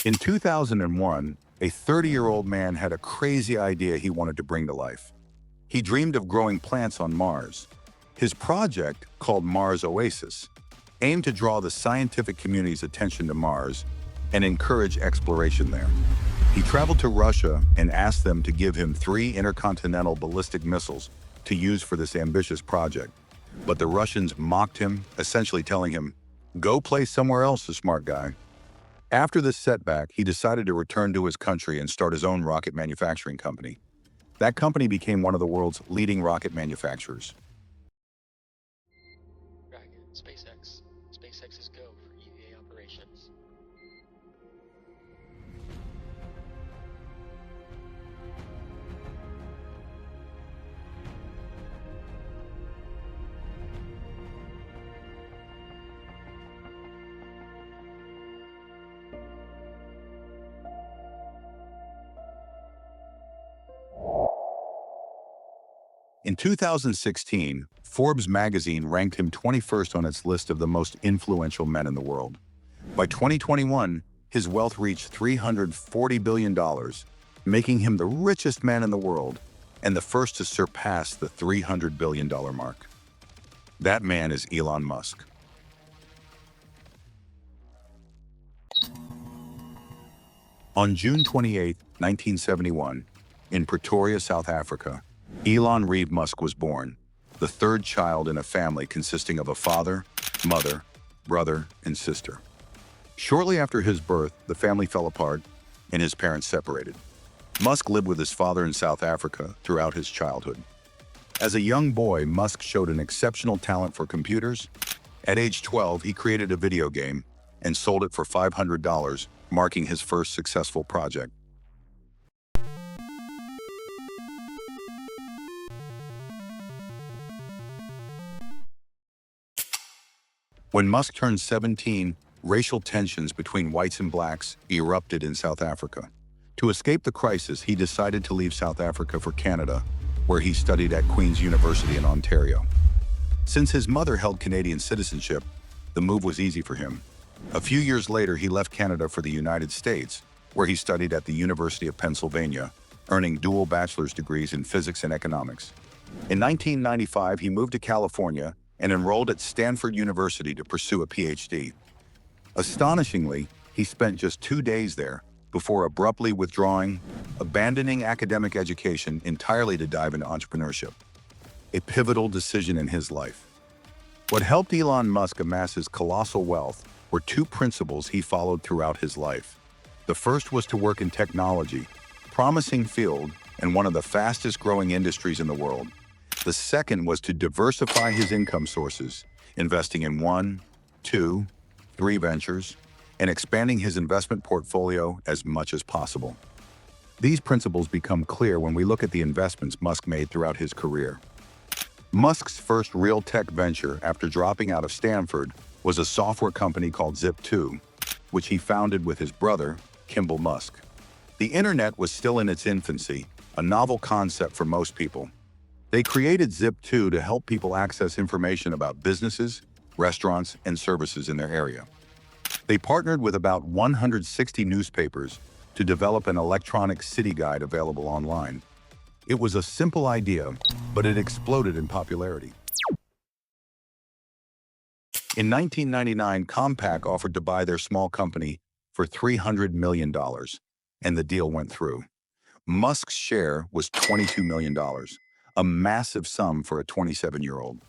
In 2001, a 30-year-old man had a crazy idea he wanted to bring to life. He dreamed of growing plants on Mars. His project, called Mars Oasis, aimed to draw the scientific community's attention to Mars and encourage exploration there. He traveled to Russia and asked them to give him 3 intercontinental ballistic missiles to use for this ambitious project. But the Russians mocked him, essentially telling him, "Go play somewhere else, you smart guy." After this setback, he decided to return to his country and start his own rocket manufacturing company. That company became one of the world's leading rocket manufacturers. Dragon, SpaceX. SpaceX is go for EVA operations. In 2016, Forbes magazine ranked him 21st on its list of the most influential men in the world. By 2021, his wealth reached $340 billion, making him the richest man in the world and the first to surpass the $300 billion mark. That man is Elon Musk. On June 28, 1971, in Pretoria, South Africa, Elon Reeve Musk was born, the 3rd child in a family consisting of a father, mother, brother, and sister. Shortly after his birth, the family fell apart and his parents separated. Musk lived with his father in South Africa throughout his childhood. As a young boy, Musk showed an exceptional talent for computers. At age 12, he created a video game and sold it for $500, marking his first successful project. When Musk turned 17, racial tensions between whites and blacks erupted in South Africa. To escape the crisis, he decided to leave South Africa for Canada, where he studied at Queen's University in Ontario. Since his mother held Canadian citizenship, the move was easy for him. A few years later, he left Canada for the United States, where he studied at the University of Pennsylvania, earning dual bachelor's degrees in physics and economics. In 1995, he moved to California and enrolled at Stanford University to pursue a PhD. Astonishingly, he spent just 2 days there before abruptly withdrawing, abandoning academic education entirely to dive into entrepreneurship. A pivotal decision in his life. What helped Elon Musk amass his colossal wealth were 2 principles he followed throughout his life. The first was to work in technology, promising field and one of the fastest growing industries in the world. The second was to diversify his income sources, investing in 1, 2, 3 ventures, and expanding his investment portfolio as much as possible. These principles become clear when we look at the investments Musk made throughout his career. Musk's first real tech venture after dropping out of Stanford was a software company called Zip2, which he founded with his brother, Kimball Musk. The internet was still in its infancy, a novel concept for most people. They created Zip2 to help people access information about businesses, restaurants, and services in their area. They partnered with about 160 newspapers to develop an electronic city guide available online. It was a simple idea, but it exploded in popularity. In 1999, Compaq offered to buy their small company for $300 million, and the deal went through. Musk's share was $22 million. A massive sum for a 27-year-old.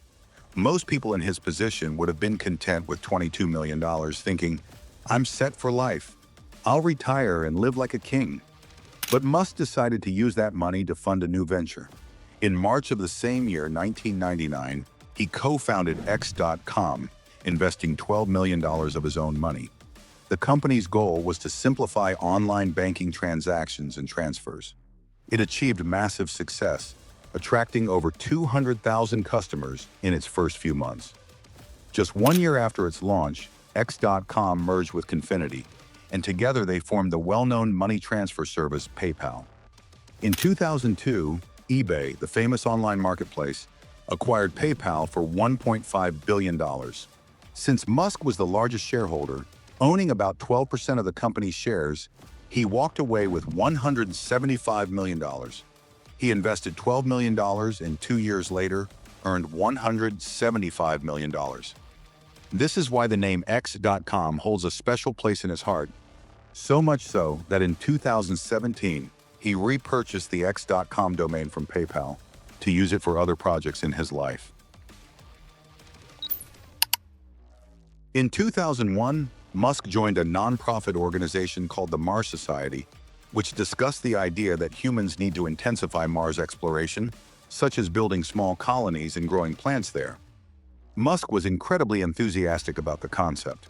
Most people in his position would have been content with $22 million, thinking, "I'm set for life. I'll retire and live like a king." But Musk decided to use that money to fund a new venture. In March of the same year, 1999, he co-founded X.com, investing $12 million of his own money. The company's goal was to simplify online banking transactions and transfers. It achieved massive success, attracting over 200,000 customers in its first few months. Just 1 year after its launch, X.com merged with Confinity, and together they formed the well-known money transfer service PayPal. In 2002, eBay, the famous online marketplace, acquired PayPal for $1.5 billion. Since Musk was the largest shareholder, Owning about 12% of the company's shares, he walked away with $175 million. He invested $12 million and 2 years later earned $175 million. This is why the name X.com holds a special place in his heart. So much so that in 2017, he repurchased the X.com domain from PayPal to use it for other projects in his life. In 2001, Musk joined a nonprofit organization called the Mars Society, which discussed the idea that humans need to intensify Mars exploration, such as building small colonies and growing plants there. Musk was incredibly enthusiastic about the concept.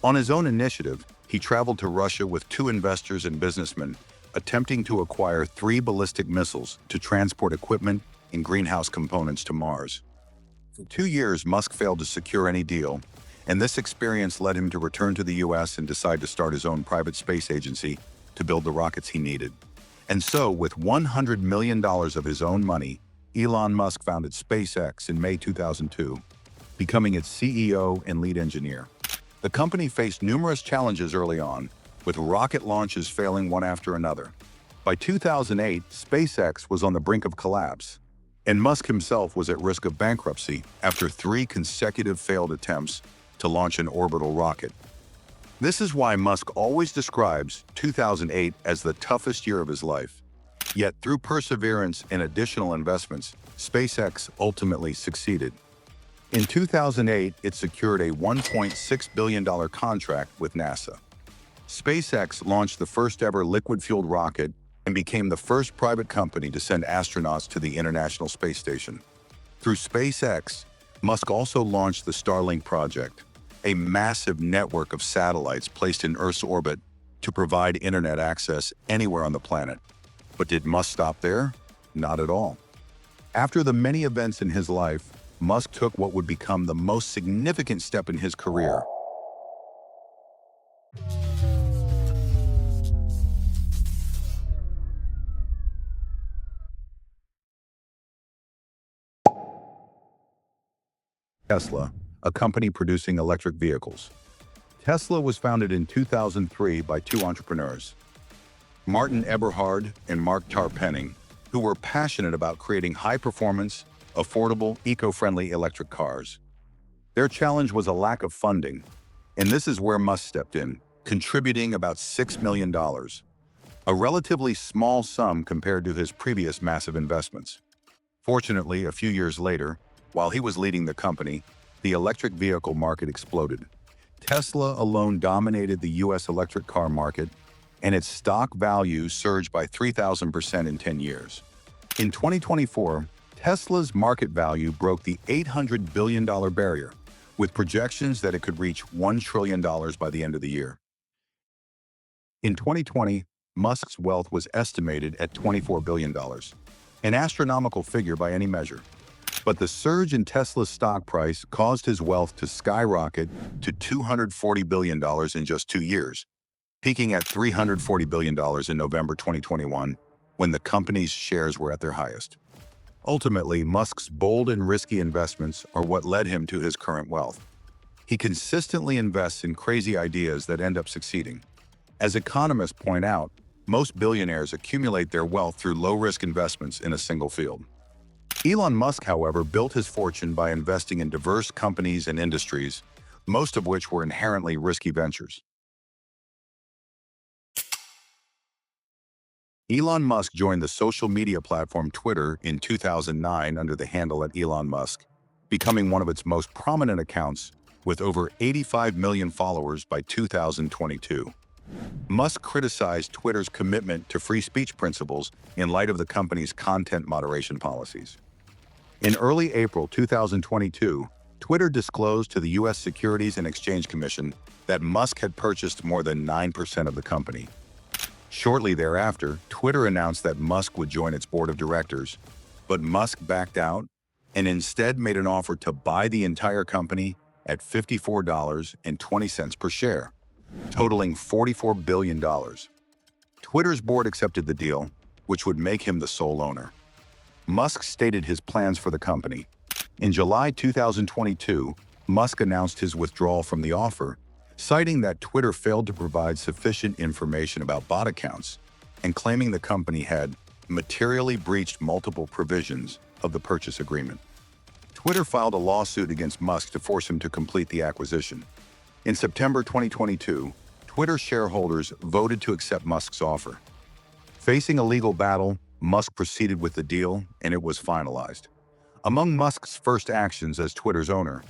On his own initiative, he traveled to Russia with 2 investors and businessmen, attempting to acquire 3 ballistic missiles to transport equipment and greenhouse components to Mars. For 2 years, Musk failed to secure any deal, and this experience led him to return to the US and decide to start his own private space agency to build the rockets he needed. And so, with $100 million of his own money, Elon Musk founded SpaceX in May 2002, becoming its CEO and lead engineer. The company faced numerous challenges early on, with rocket launches failing one after another. By 2008, SpaceX was on the brink of collapse, and Musk himself was at risk of bankruptcy after 3 consecutive failed attempts to launch an orbital rocket. This is why Musk always describes 2008 as the toughest year of his life. Yet through perseverance and additional investments, SpaceX ultimately succeeded. In 2008, it secured a $1.6 billion contract with NASA. SpaceX launched the first-ever liquid-fueled rocket and became the first private company to send astronauts to the International Space Station. Through SpaceX, Musk also launched the Starlink project, a massive network of satellites placed in Earth's orbit to provide internet access anywhere on the planet. But did Musk stop there? Not at all. After the many events in his life, Musk took what would become the most significant step in his career. Tesla, a company producing electric vehicles. Tesla was founded in 2003 by 2 entrepreneurs, Martin Eberhard and Mark Tarpenning, who were passionate about creating high-performance, affordable, eco-friendly electric cars. Their challenge was a lack of funding, and this is where Musk stepped in, contributing about $6 million, a relatively small sum compared to his previous massive investments. Fortunately, a few years later, while he was leading the company, the electric vehicle market exploded. Tesla alone dominated the U.S. electric car market, and its stock value surged by 3,000% in 10 years. In 2024, Tesla's market value broke the $800 billion barrier, with projections that it could reach $1 trillion by the end of the year. In 2020, Musk's wealth was estimated at $24 billion, an astronomical figure by any measure. But the surge in Tesla's stock price caused his wealth to skyrocket to $240 billion in just 2 years, peaking at $340 billion in November 2021, when the company's shares were at their highest. Ultimately, Musk's bold and risky investments are what led him to his current wealth. He consistently invests in crazy ideas that end up succeeding. As economists point out, most billionaires accumulate their wealth through low-risk investments in a single field. Elon Musk, however, built his fortune by investing in diverse companies and industries, most of which were inherently risky ventures. Elon Musk joined the social media platform Twitter in 2009 under the handle @Elon Musk, becoming one of its most prominent accounts with over 85 million followers by 2022. Musk criticized Twitter's commitment to free speech principles in light of the company's content moderation policies. In early April 2022, Twitter disclosed to the U.S. Securities and Exchange Commission that Musk had purchased more than 9% of the company. Shortly thereafter, Twitter announced that Musk would join its board of directors, but Musk backed out and instead made an offer to buy the entire company at $54.20 per share, totaling $44 billion. Twitter's board accepted the deal, which would make him the sole owner. Musk stated his plans for the company. In July 2022, Musk announced his withdrawal from the offer, citing that Twitter failed to provide sufficient information about bot accounts and claiming the company had materially breached multiple provisions of the purchase agreement. Twitter filed a lawsuit against Musk to force him to complete the acquisition. In September 2022, Twitter shareholders voted to accept Musk's offer. Facing a legal battle, Musk proceeded with the deal, and it was finalized. Among Musk's first actions as Twitter's owner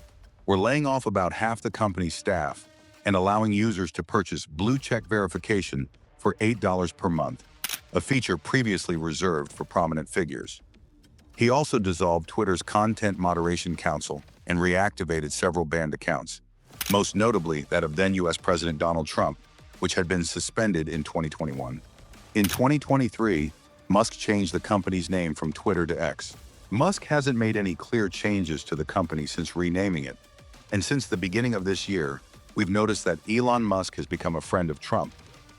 were laying off about half the company's staff and allowing users to purchase blue check verification for $8 per month, a feature previously reserved for prominent figures. He also dissolved Twitter's Content Moderation Council and reactivated several banned accounts, most notably that of then U.S. President Donald Trump, which had been suspended in 2021. In 2023, Musk changed the company's name from Twitter to X. Musk hasn't made any clear changes to the company since renaming it, and since the beginning of this year, we've noticed that Elon Musk has become a friend of Trump,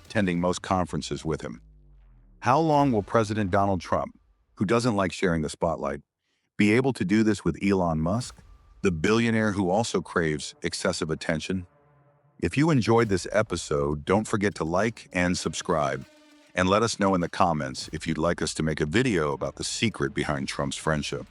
attending most conferences with him. How long will President Donald Trump, who doesn't like sharing the spotlight, be able to do this with Elon Musk, the billionaire who also craves excessive attention? If you enjoyed this episode, don't forget to like and subscribe, and let us know in the comments if you'd like us to make a video about the secret behind Trump's friendship.